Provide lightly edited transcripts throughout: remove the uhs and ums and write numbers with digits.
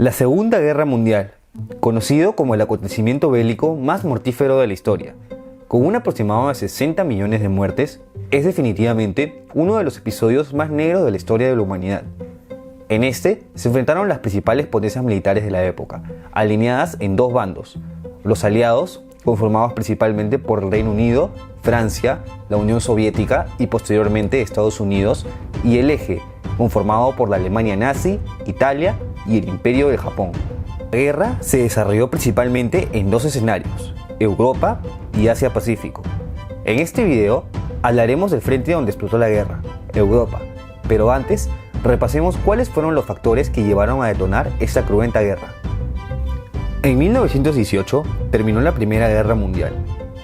La Segunda Guerra Mundial, conocido como el acontecimiento bélico más mortífero de la historia, con un aproximado de 60 millones de muertes, es definitivamente uno de los episodios más negros de la historia de la humanidad. En este se enfrentaron las principales potencias militares de la época, alineadas en dos bandos: los aliados, conformados principalmente por el Reino Unido, Francia, la Unión Soviética y posteriormente Estados Unidos, y el Eje, conformado por la Alemania nazi, Italia y el Imperio del Japón. La guerra se desarrolló principalmente en dos escenarios: Europa y Asia-Pacífico. En este video hablaremos del frente donde explotó la guerra, Europa, pero antes repasemos cuáles fueron los factores que llevaron a detonar esta cruenta guerra. En 1918 terminó la Primera Guerra Mundial,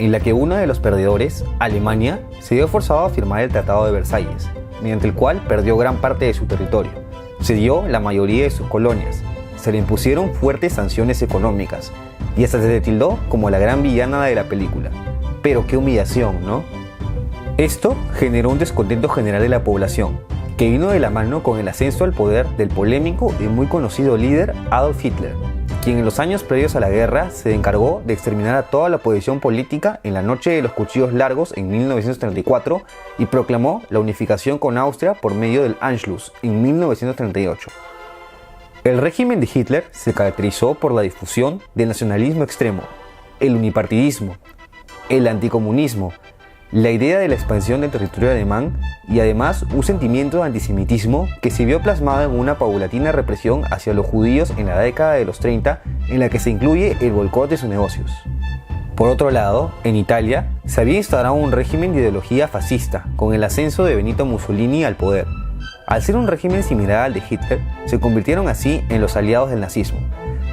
en la que uno de los perdedores, Alemania, se vio forzado a firmar el Tratado de Versalles, mediante el cual perdió gran parte de su territorio, cedió la mayoría de sus colonias, se le impusieron fuertes sanciones económicas y hasta se le tildó como la gran villana de la película. Pero qué humillación, ¿no? Esto generó un descontento general de la población, que vino de la mano con el ascenso al poder del polémico y muy conocido líder Adolf Hitler, quien en los años previos a la guerra se encargó de exterminar a toda la oposición política en la Noche de los Cuchillos Largos en 1934 y proclamó la unificación con Austria por medio del Anschluss en 1938. El régimen de Hitler se caracterizó por la difusión del nacionalismo extremo, el unipartidismo, el anticomunismo, la idea de la expansión del territorio alemán y además un sentimiento de antisemitismo que se vio plasmado en una paulatina represión hacia los judíos en la década de los 30, en la que se incluye el boicot de sus negocios. Por otro lado, en Italia se había instaurado un régimen de ideología fascista con el ascenso de Benito Mussolini al poder. Al ser un régimen similar al de Hitler, se convirtieron así en los aliados del nazismo.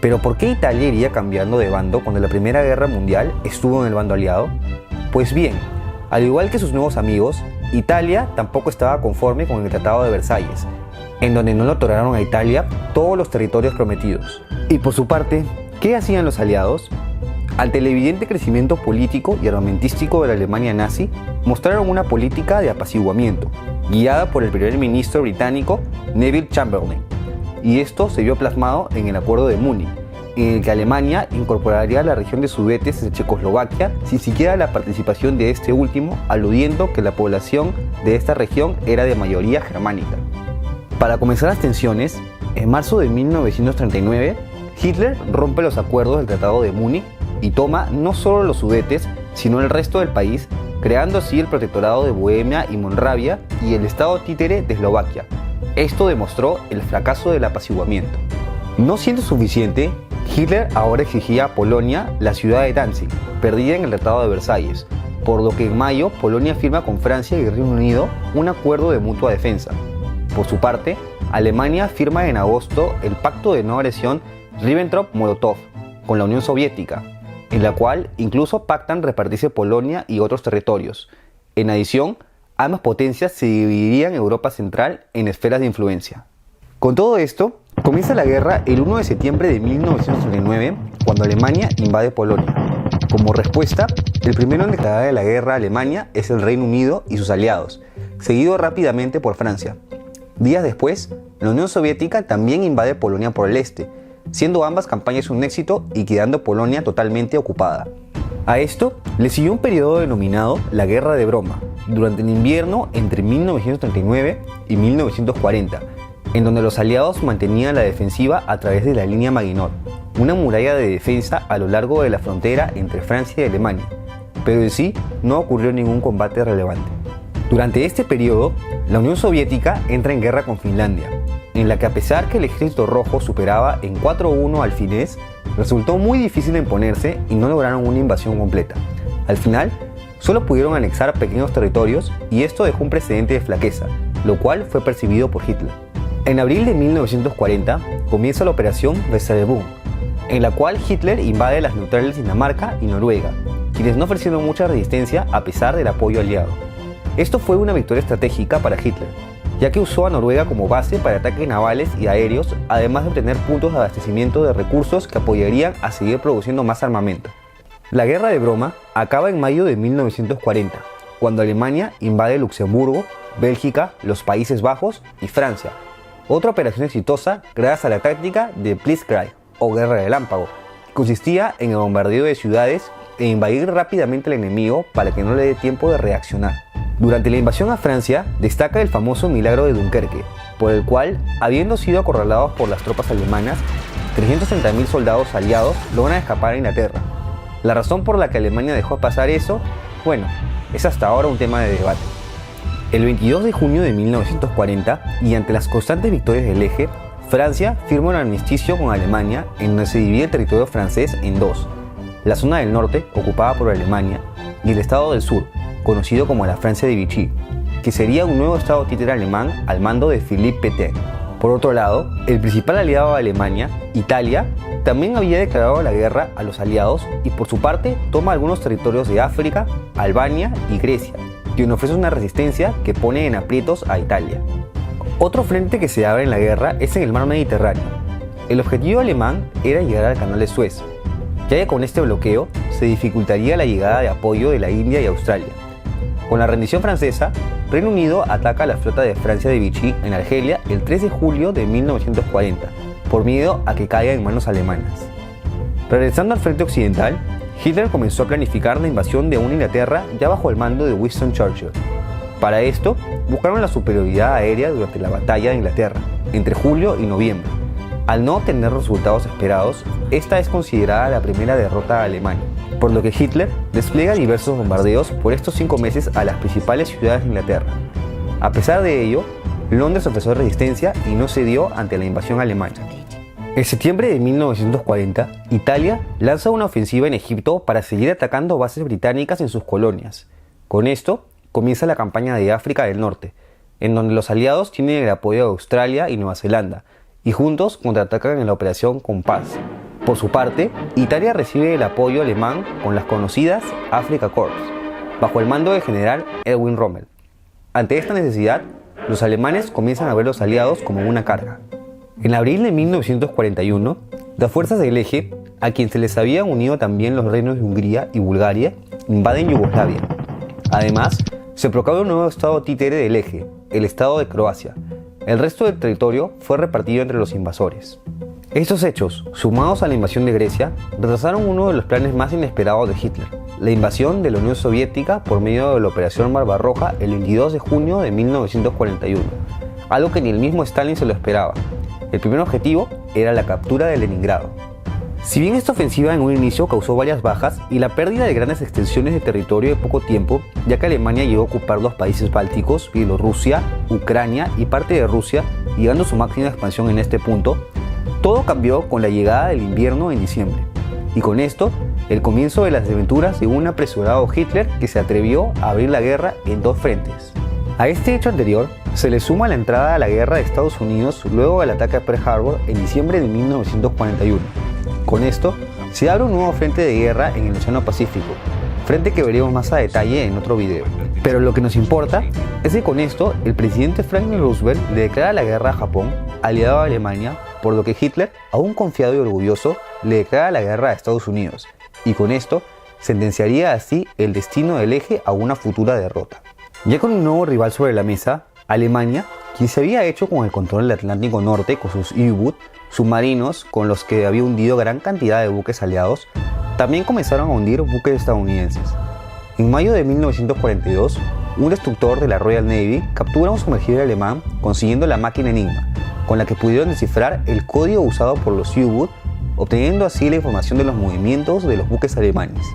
Pero ¿por qué Italia iría cambiando de bando cuando la Primera Guerra Mundial estuvo en el bando aliado? Pues bien, al igual que sus nuevos amigos, Italia tampoco estaba conforme con el Tratado de Versalles, en donde no le otorgaron a Italia todos los territorios prometidos. Y por su parte, ¿qué hacían los aliados? Ante el evidente crecimiento político y armamentístico de la Alemania nazi, mostraron una política de apaciguamiento, guiada por el primer ministro británico Neville Chamberlain, y esto se vio plasmado en el Acuerdo de Múnich, en el que Alemania incorporaría la región de Sudetes de Checoslovaquia sin siquiera la participación de este último, aludiendo que la población de esta región era de mayoría germánica. Para comenzar las tensiones, en marzo de 1939, Hitler rompe los acuerdos del Tratado de Múnich y toma no solo los Sudetes, sino el resto del país, creando así el Protectorado de Bohemia y Moravia y el Estado títere de Eslovaquia. Esto demostró el fracaso del apaciguamiento. No siendo suficiente, Hitler ahora exigía a Polonia la ciudad de Danzig, perdida en el Tratado de Versalles, por lo que en mayo Polonia firma con Francia y Reino Unido un acuerdo de mutua defensa. Por su parte, Alemania firma en agosto el Pacto de No Agresión Ribbentrop-Molotov con la Unión Soviética, en la cual incluso pactan repartirse Polonia y otros territorios. En adición, ambas potencias se dividirían Europa Central en esferas de influencia. Con todo esto, comienza la guerra el 1 de septiembre de 1939, cuando Alemania invade Polonia. Como respuesta, el primero en declarar la guerra a Alemania es el Reino Unido y sus aliados, seguido rápidamente por Francia. Días después, la Unión Soviética también invade Polonia por el este, siendo ambas campañas un éxito y quedando Polonia totalmente ocupada. A esto le siguió un periodo denominado la Guerra de Broma, durante el invierno entre 1939 y 1940, en donde los aliados mantenían la defensiva a través de la línea Maginot, una muralla de defensa a lo largo de la frontera entre Francia y Alemania, pero en sí no ocurrió ningún combate relevante. Durante este periodo, la Unión Soviética entra en guerra con Finlandia, en la que a pesar que el Ejército Rojo superaba en 4-1 al finés, resultó muy difícil de imponerse y no lograron una invasión completa. Al final, solo pudieron anexar pequeños territorios y esto dejó un precedente de flaqueza, lo cual fue percibido por Hitler. En abril de 1940 comienza la Operación Weserübung, en la cual Hitler invade las neutrales Dinamarca y Noruega, quienes no ofrecieron mucha resistencia a pesar del apoyo aliado. Esto fue una victoria estratégica para Hitler, ya que usó a Noruega como base para ataques navales y aéreos, además de obtener puntos de abastecimiento de recursos que apoyarían a seguir produciendo más armamento. La Guerra de Broma acaba en mayo de 1940, cuando Alemania invade Luxemburgo, Bélgica, los Países Bajos y Francia, Otra operación exitosa gracias a la táctica de Blitzkrieg o guerra relámpago, que consistía en el bombardeo de ciudades e invadir rápidamente al enemigo para que no le dé tiempo de reaccionar. Durante la invasión a Francia destaca el famoso milagro de Dunkerque, por el cual, habiendo sido acorralados por las tropas alemanas, 330.000 soldados aliados logran escapar a Inglaterra. La razón por la que Alemania dejó pasar eso, bueno, es hasta ahora un tema de debate. El 22 de junio de 1940, y ante las constantes victorias del Eje, Francia firma un armisticio con Alemania en donde se divide el territorio francés en dos: la zona del norte, ocupada por Alemania, y el estado del sur, conocido como la Francia de Vichy, que sería un nuevo estado títere alemán al mando de Philippe Pétain. Por otro lado, el principal aliado de Alemania, Italia, también había declarado la guerra a los aliados y por su parte toma algunos territorios de África, Albania y Grecia, quien ofrece una resistencia que pone en aprietos a Italia. Otro frente que se abre en la guerra es en el mar Mediterráneo. El objetivo alemán era llegar al canal de Suez, ya que con este bloqueo se dificultaría la llegada de apoyo de la India y Australia. Con la rendición francesa, Reino Unido ataca a la flota de Francia de Vichy en Argelia el 3 de julio de 1940, por miedo a que caiga en manos alemanas. Regresando al frente occidental, Hitler comenzó a planificar la invasión de una Inglaterra ya bajo el mando de Winston Churchill. Para esto, buscaron la superioridad aérea durante la batalla de Inglaterra, entre julio y noviembre. Al no obtener los resultados esperados, esta es considerada la primera derrota de Alemania, por lo que Hitler despliega diversos bombardeos por estos 5 meses a las principales ciudades de Inglaterra. A pesar de ello, Londres ofreció resistencia y no cedió ante la invasión alemana. En septiembre de 1940, Italia lanza una ofensiva en Egipto para seguir atacando bases británicas en sus colonias. Con esto, comienza la campaña de África del Norte, en donde los aliados tienen el apoyo de Australia y Nueva Zelanda, y juntos contraatacan en la Operación Compass. Por su parte, Italia recibe el apoyo alemán con las conocidas Afrika Korps, bajo el mando del general Erwin Rommel. Ante esta necesidad, los alemanes comienzan a ver a los aliados como una carga. En abril de 1941, las fuerzas del Eje, a quien se les habían unido también los reinos de Hungría y Bulgaria, invaden Yugoslavia. Además, se proclama un nuevo estado títere del Eje, el estado de Croacia. El resto del territorio fue repartido entre los invasores. Estos hechos, sumados a la invasión de Grecia, retrasaron uno de los planes más inesperados de Hitler, la invasión de la Unión Soviética por medio de la Operación Barbarroja el 22 de junio de 1941, algo que ni el mismo Stalin se lo esperaba. El primer objetivo era la captura de Leningrado. Si bien esta ofensiva en un inicio causó varias bajas y la pérdida de grandes extensiones de territorio en poco tiempo, ya que Alemania llegó a ocupar los países bálticos, Bielorrusia, Ucrania y parte de Rusia, llegando a su máxima expansión en este punto, todo cambió con la llegada del invierno en diciembre. Y con esto, el comienzo de las desventuras de un apresurado Hitler que se atrevió a abrir la guerra en 2 frentes. A este hecho anterior se le suma la entrada a la guerra de Estados Unidos luego del ataque a Pearl Harbor en diciembre de 1941. Con esto, se abre un nuevo frente de guerra en el Océano Pacífico, frente que veremos más a detalle en otro video. Pero lo que nos importa es que con esto el presidente Franklin Roosevelt le declara la guerra a Japón, aliado a Alemania, por lo que Hitler, aún confiado y orgulloso, le declara la guerra a Estados Unidos, y con esto sentenciaría así el destino del Eje a una futura derrota. Ya con un nuevo rival sobre la mesa, Alemania, quien se había hecho con el control del Atlántico Norte con sus U-Boot, submarinos con los que había hundido gran cantidad de buques aliados, también comenzaron a hundir buques estadounidenses. En mayo de 1942, un destructor de la Royal Navy captura a un sumergible alemán consiguiendo la máquina Enigma, con la que pudieron descifrar el código usado por los U-Boot, obteniendo así la información de los movimientos de los buques alemanes.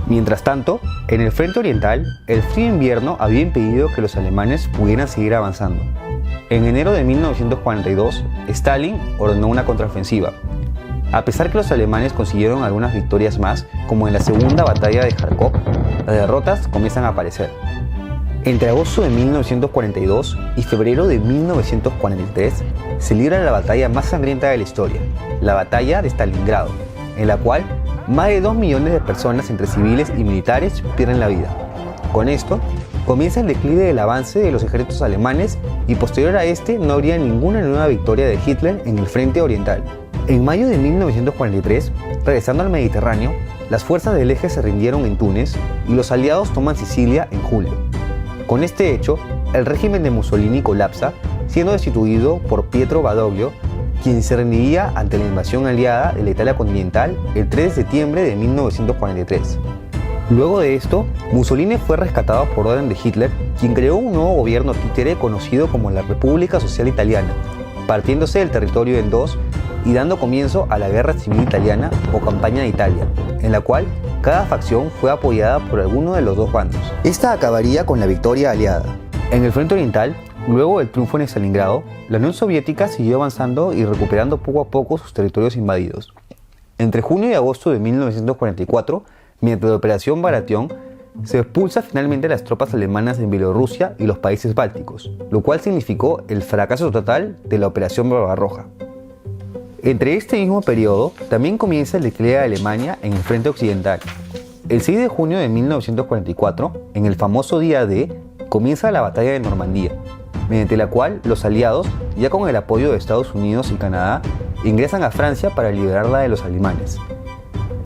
Mientras tanto, en el frente oriental, el frío invierno había impedido que los alemanes pudieran seguir avanzando. En enero de 1942, Stalin ordenó una contraofensiva. A pesar que los alemanes consiguieron algunas victorias más, como en la segunda batalla de Kharkov, las derrotas comienzan a aparecer. Entre agosto de 1942 y febrero de 1943 se libra la batalla más sangrienta de la historia, la batalla de Stalingrado, en la cual más de 2 millones de personas entre civiles y militares pierden la vida. Con esto, comienza el declive del avance de los ejércitos alemanes y posterior a este no habría ninguna nueva victoria de Hitler en el frente oriental. En mayo de 1943, regresando al Mediterráneo, las fuerzas del Eje se rindieron en Túnez y los aliados toman Sicilia en julio. Con este hecho, el régimen de Mussolini colapsa siendo destituido por Pietro Badoglio, quien se rendiría ante la invasión aliada de la Italia continental el 3 de septiembre de 1943. Luego de esto, Mussolini fue rescatado por orden de Hitler, quien creó un nuevo gobierno títere conocido como la República Social Italiana, partiéndose el territorio en dos y dando comienzo a la Guerra Civil Italiana o Campaña de Italia, en la cual cada facción fue apoyada por alguno de los dos bandos. Esta acabaría con la victoria aliada. En el frente oriental, luego del triunfo en Stalingrado, la Unión Soviética siguió avanzando y recuperando poco a poco sus territorios invadidos. Entre junio y agosto de 1944, mediante la Operación Bagration, se expulsa finalmente a las tropas alemanas en Bielorrusia y los países bálticos, lo cual significó el fracaso total de la Operación Barbarroja. Entre este mismo periodo, también comienza el declive de Alemania en el frente occidental. El 6 de junio de 1944, en el famoso Día D, comienza la Batalla de Normandía, mediante la cual los aliados, ya con el apoyo de Estados Unidos y Canadá, ingresan a Francia para liberarla de los alemanes.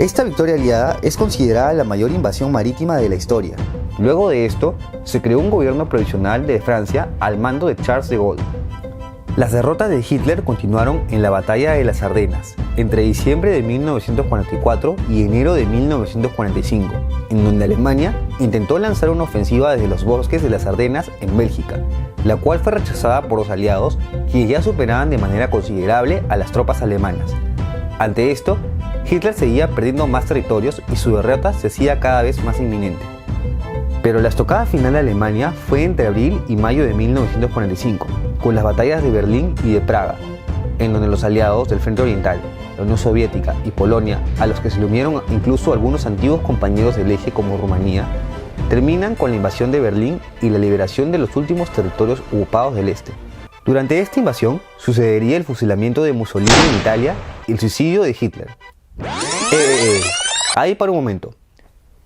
Esta victoria aliada es considerada la mayor invasión marítima de la historia. Luego de esto, se creó un gobierno provisional de Francia al mando de Charles de Gaulle. Las derrotas de Hitler continuaron en la Batalla de las Ardenas, entre diciembre de 1944 y enero de 1945, en donde Alemania intentó lanzar una ofensiva desde los bosques de las Ardenas en Bélgica, la cual fue rechazada por los aliados, quienes ya superaban de manera considerable a las tropas alemanas. Ante esto, Hitler seguía perdiendo más territorios y su derrota se hacía cada vez más inminente. Pero la estocada final de Alemania fue entre abril y mayo de 1945, con las batallas de Berlín y de Praga, en donde los aliados del Frente Oriental, la Unión Soviética y Polonia, a los que se le unieron incluso algunos antiguos compañeros del eje como Rumanía, terminan con la invasión de Berlín y la liberación de los últimos territorios ocupados del este. Durante esta invasión sucedería el fusilamiento de Mussolini en Italia y el suicidio de Hitler. Ahí para un momento.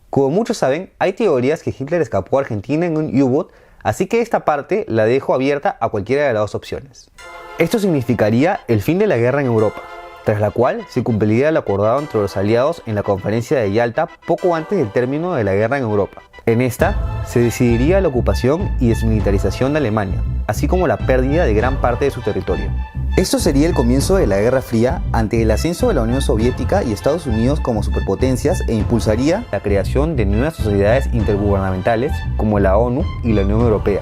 Como muchos saben, hay teorías que Hitler escapó a Argentina en un U-Boot, así que esta parte la dejo abierta a cualquiera de las dos opciones. Esto significaría el fin de la guerra en Europa, tras la cual se cumpliría lo acordado entre los aliados en la conferencia de Yalta poco antes del término de la guerra en Europa. En esta, se decidiría la ocupación y desmilitarización de Alemania, así como la pérdida de gran parte de su territorio. Esto sería el comienzo de la Guerra Fría ante el ascenso de la Unión Soviética y Estados Unidos como superpotencias e impulsaría la creación de nuevas sociedades intergubernamentales como la ONU y la Unión Europea,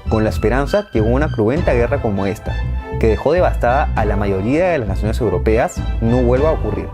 con la esperanza que una cruenta guerra como esta, que dejó devastada a la mayoría de las naciones europeas, no vuelva a ocurrir.